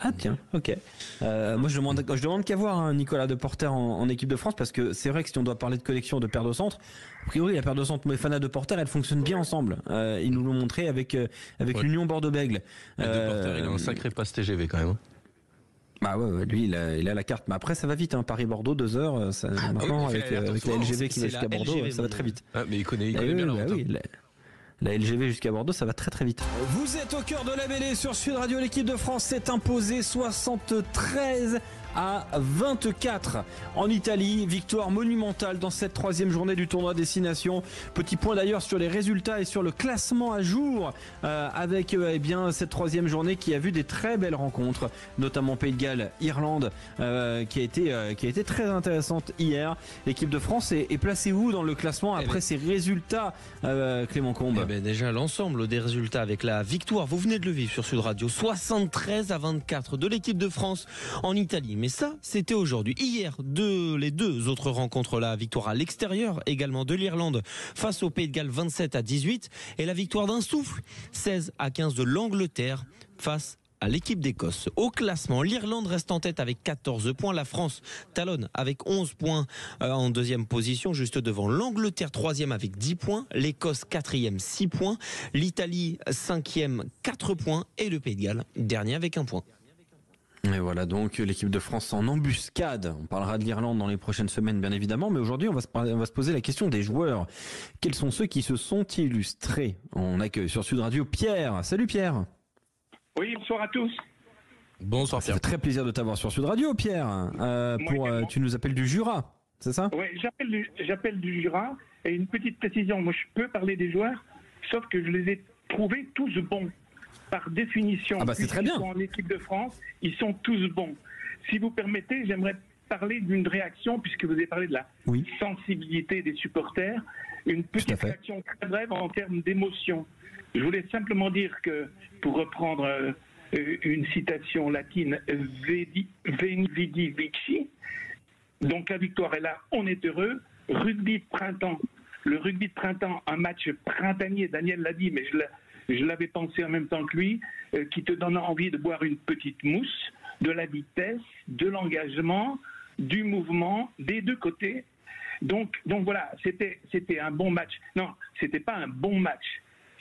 Ah tiens, ok. Moi je demande qu'à voir Nicolas Deporter en équipe de France, parce que c'est vrai que si on doit parler de collection de paires de centre, a priori la paire de centre Moefana Deporter elle fonctionne bien ensemble. Ils nous l'ont montré avec l'Union Bordeaux-Bègles. Deporter il a un sacré passe TGV quand même. Bah ouais, lui il a la carte, mais après ça va vite, Paris-Bordeaux 2 heures, maintenant avec la LGV qui va jusqu'à Bordeaux, ça va très vite. Ah, mais il connaît bien la route. La LGV jusqu'à Bordeaux, ça va très très vite. Vous êtes au cœur de la mêlée sur Sud Radio. L'équipe de France s'est imposée 73 à 24 en Italie. Victoire monumentale dans cette troisième journée du tournoi Destination. Petit point d'ailleurs sur les résultats et sur le classement à jour avec cette troisième journée qui a vu des très belles rencontres, notamment Pays de Galles, Irlande, qui a été très intéressante hier. L'équipe de France est placée où dans le classement après ces résultats, Clément Combe? Déjà l'ensemble des résultats avec la victoire, vous venez de le vivre sur Sud Radio, 73 à 24 de l'équipe de France en Italie. Mais ça, c'était aujourd'hui. Hier, les deux autres rencontres, la victoire à l'extérieur également de l'Irlande face au Pays de Galles 27 à 18 et la victoire d'un souffle 16 à 15 de l'Angleterre face à l'équipe d'Écosse. Au classement, l'Irlande reste en tête avec 14 points. La France talonne avec 11 points en deuxième position, juste devant l'Angleterre, troisième avec 10 points. L'Écosse, quatrième, 6 points. L'Italie, cinquième, 4 points. Et le Pays de Galles, dernier avec 1 point. Et voilà donc l'équipe de France en embuscade. On parlera de l'Irlande dans les prochaines semaines bien évidemment, mais aujourd'hui on va se poser la question des joueurs. Quels sont ceux qui se sont illustrés? On accueille sur Sud Radio Pierre. Salut Pierre. Oui, bonsoir à tous. Bonsoir Pierre. Ça fait très plaisir de t'avoir sur Sud Radio Pierre. Tu nous appelles du Jura, c'est ça? Oui, j'appelle du Jura. Et une petite précision, moi je peux parler des joueurs, sauf que je les ai trouvés tous bons. Par définition, c'est très bien. En équipe de France, ils sont tous bons. Si vous permettez, j'aimerais parler d'une réaction, puisque vous avez parlé de la sensibilité des supporters, une petite réaction très brève en termes d'émotion. Je voulais simplement dire que, pour reprendre une citation latine, Veni Vidi Vici, donc la victoire est là, on est heureux, rugby de printemps, Le rugby de printemps, un match printanier, Daniel l'a dit, mais je l'avais pensé en même temps que lui, qui te donne envie de boire une petite mousse, de la vitesse, de l'engagement, du mouvement, des deux côtés. Donc voilà, c'était un bon match. Non, c'était pas un bon match,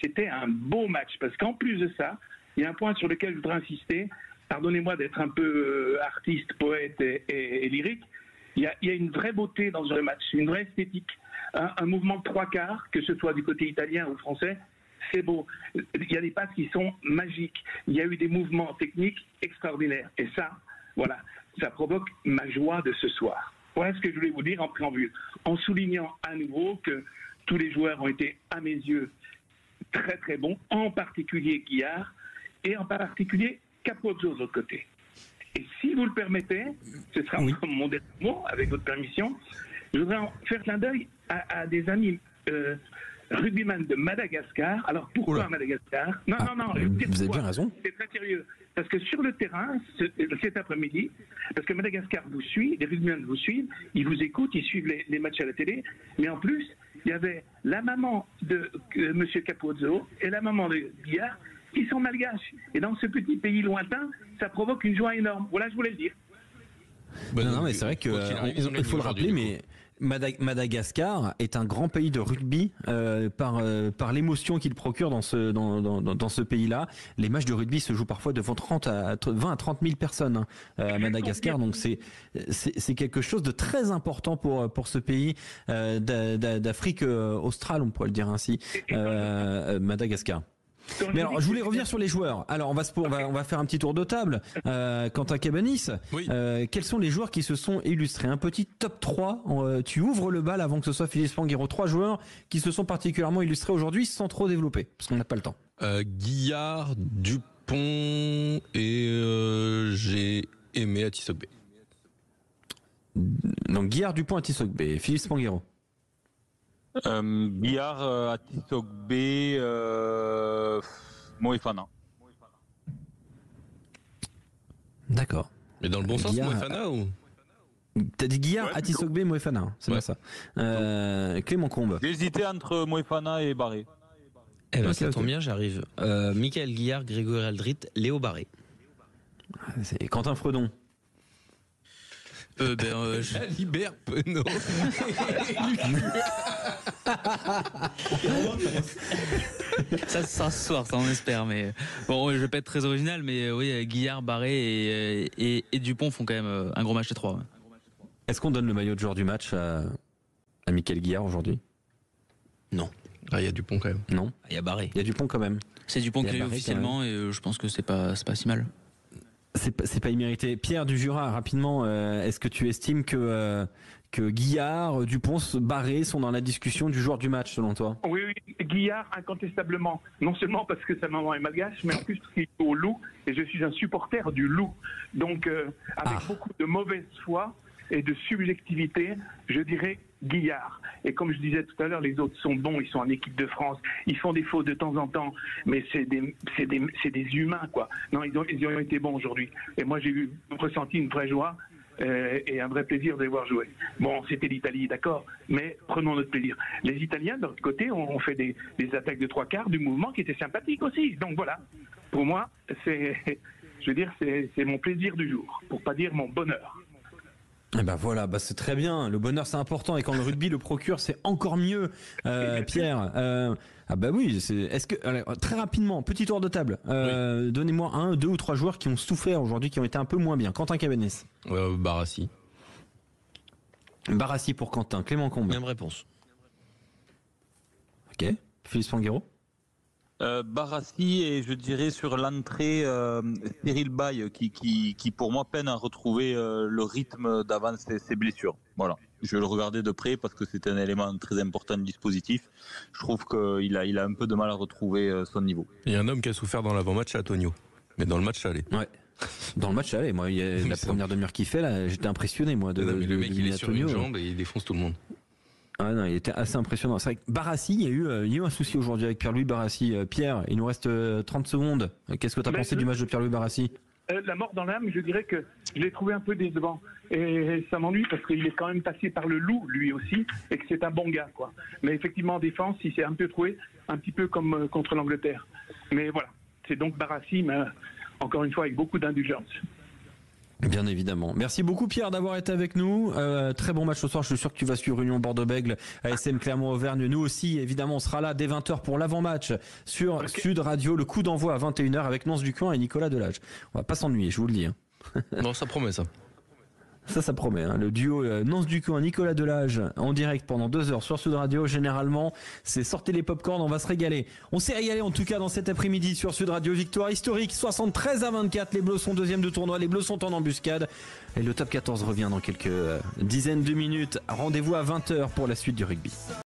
c'était un beau match, parce qu'en plus de ça, il y a un point sur lequel je voudrais insister. Pardonnez-moi d'être un peu artiste, poète et lyrique. Il y a une vraie beauté dans ce match, une vraie esthétique. Un mouvement de trois quarts, que ce soit du côté italien ou français, c'est beau. Il y a des passes qui sont magiques. Il y a eu des mouvements techniques extraordinaires. Et ça, voilà, ça provoque ma joie de ce soir. Voilà ce que je voulais vous dire en préambule. En soulignant à nouveau que tous les joueurs ont été, à mes yeux, très très bons, en particulier Guillard, et en particulier Capozzo de l'autre côté. Et si vous le permettez, ce sera mon dernier mot, avec votre permission, je voudrais en faire clin d'œil à des amis rugbyman de Madagascar. Alors pourquoi Madagascar ? Non, vous avez bien raison. C'est très sérieux. Parce que sur le terrain, cet après-midi, parce que Madagascar vous suit, les rugbyman vous suivent, ils vous écoutent, ils suivent les matchs à la télé, mais en plus, il y avait la maman de M. Capozzo et la maman de Guillard qui sont malgaches. Et dans ce petit pays lointain, ça provoque une joie énorme. Voilà, je voulais le dire. Non, mais c'est vrai qu'il faut le rappeler, mais Madagascar est un grand pays de rugby par l'émotion qu'il procure dans ce pays-là. Les matchs de rugby se jouent parfois devant 20 à 30 000 personnes à Madagascar, donc c'est quelque chose de très important pour ce pays d'Afrique australe, on pourrait le dire ainsi, Madagascar. Mais alors, je voulais revenir sur les joueurs. Alors, on va faire un petit tour de table. Quentin Cabanis, quels sont les joueurs qui se sont illustrés? Un petit top 3. Tu ouvres le bal avant que ce soit Philippe Spanghero. 3 joueurs qui se sont particulièrement illustrés aujourd'hui sans trop développer, parce qu'on n'a pas le temps. Guillard, Dupont et j'ai aimé Atisogbe. Donc, Guillard, Dupont, Atisogbe. Philippe Spanghero. Guillard, Atisogbe, Moefana. D'accord. Mais dans le bon sens, Moefana ou? T'as dit Guillard, Atisogbe, Moefana, c'est bien ça. Clément Combe. J'ai hésité entre Moefana et Barré. Eh ben, ça tombe bien, j'arrive. Michael Guillard, Grégory Aldrit, Léo Barré. C'est Quentin Fredon. Jalibert Penaud. Ça ce soir, ça on espère. Mais bon, je vais pas être très original, mais oui, Guillard, Barré et Dupont font quand même un gros match de 3. Ouais. Est-ce qu'on donne le maillot de joueur du match à Michael Guillard aujourd'hui? Non. Il y a Dupont quand même. Non. Il y a Barré. Il y a Dupont quand même. C'est Dupont qui l'a eu officiellement et je pense que c'est pas si mal. C'est pas immérité. Pierre du Jura, rapidement, est-ce que tu estimes que Guillard, Dupont, Barré sont dans la discussion du joueur du match, selon toi? Oui, Guillard, incontestablement. Non seulement parce que sa maman est malgache, mais en plus parce qu'il est au Loup, et je suis un supporter du Loup. Donc, avec beaucoup de mauvaise foi et de subjectivité, je dirais Guillard. Et comme je disais tout à l'heure, les autres sont bons, ils sont en équipe de France, ils font des fautes de temps en temps, mais c'est des humains, quoi. Non, ils ont été bons aujourd'hui. Et moi, j'ai ressenti une vraie joie et un vrai plaisir de les voir jouer. Bon, c'était l'Italie, d'accord, mais prenons notre plaisir. Les Italiens, de l'autre côté, ont fait des attaques de 3 quarts du mouvement qui étaient sympathiques aussi. Donc voilà, pour moi, c'est mon plaisir du jour, pour pas dire mon bonheur. Eh ben voilà, c'est très bien. Le bonheur, c'est important, et quand le rugby le procure, c'est encore mieux. Pierre, oui. Alors, très rapidement, petit tour de table. Donnez-moi 1, 2 ou 3 joueurs qui ont souffert aujourd'hui, qui ont été un peu moins bien. Quentin Cabanès. Barassi. Barassi pour Quentin. Clément Combe. Même réponse. Ok. Philippe Spanghero. Barassi, et je dirais sur l'entrée Cyril Baye qui pour moi peine à retrouver le rythme d'avant ses blessures. Voilà, je le regardais de près parce que c'est un élément très important du dispositif. Je trouve qu'il a un peu de mal à retrouver son niveau. Il y a un homme qui a souffert dans l'avant-match à Antonio, mais dans le match aller. Ouais. Dans le match aller, moi, la première demi-heure qu'il fait là, j'étais impressionné moi le mec il est sur une jambe et il défonce tout le monde. Ah non, il était assez impressionnant. C'est vrai que Barassi, il y a eu un souci aujourd'hui avec Pierre-Louis Barassi. Pierre, il nous reste 30 secondes. Qu'est-ce que tu as pensé du match de Pierre-Louis Barassi? La mort dans l'âme, je dirais que je l'ai trouvé un peu décevant. Et ça m'ennuie parce qu'il est quand même passé par le loup, lui aussi, et que c'est un bon gars, quoi. Mais effectivement, en défense, il s'est un peu trouvé, un petit peu comme contre l'Angleterre. Mais voilà, c'est donc Barassi, mais encore une fois, avec beaucoup d'indulgence. Bien évidemment. Merci beaucoup Pierre d'avoir été avec nous. Très bon match ce soir. Je suis sûr que tu vas suivre Union Bordeaux-Bègles, ASM Clermont-Auvergne. Nous aussi, évidemment, on sera là dès 20h pour l'avant-match sur Sud Radio. Le coup d'envoi à 21h avec Nance Ducamp et Nicolas Delage. On va pas s'ennuyer, je vous le dis. Non, ça promet ça. Ça promet. Le duo Nance Ducamp et Nicolas Delage en direct pendant 2 heures sur Sud Radio. Généralement, c'est sortez les popcorn, on va se régaler. On s'est régalé en tout cas dans cet après-midi sur Sud Radio. Victoire historique 73-24. Les Bleus sont deuxième de tournoi. Les Bleus sont en embuscade. Et le top 14 revient dans quelques dizaines de minutes. Rendez-vous à 20h pour la suite du rugby.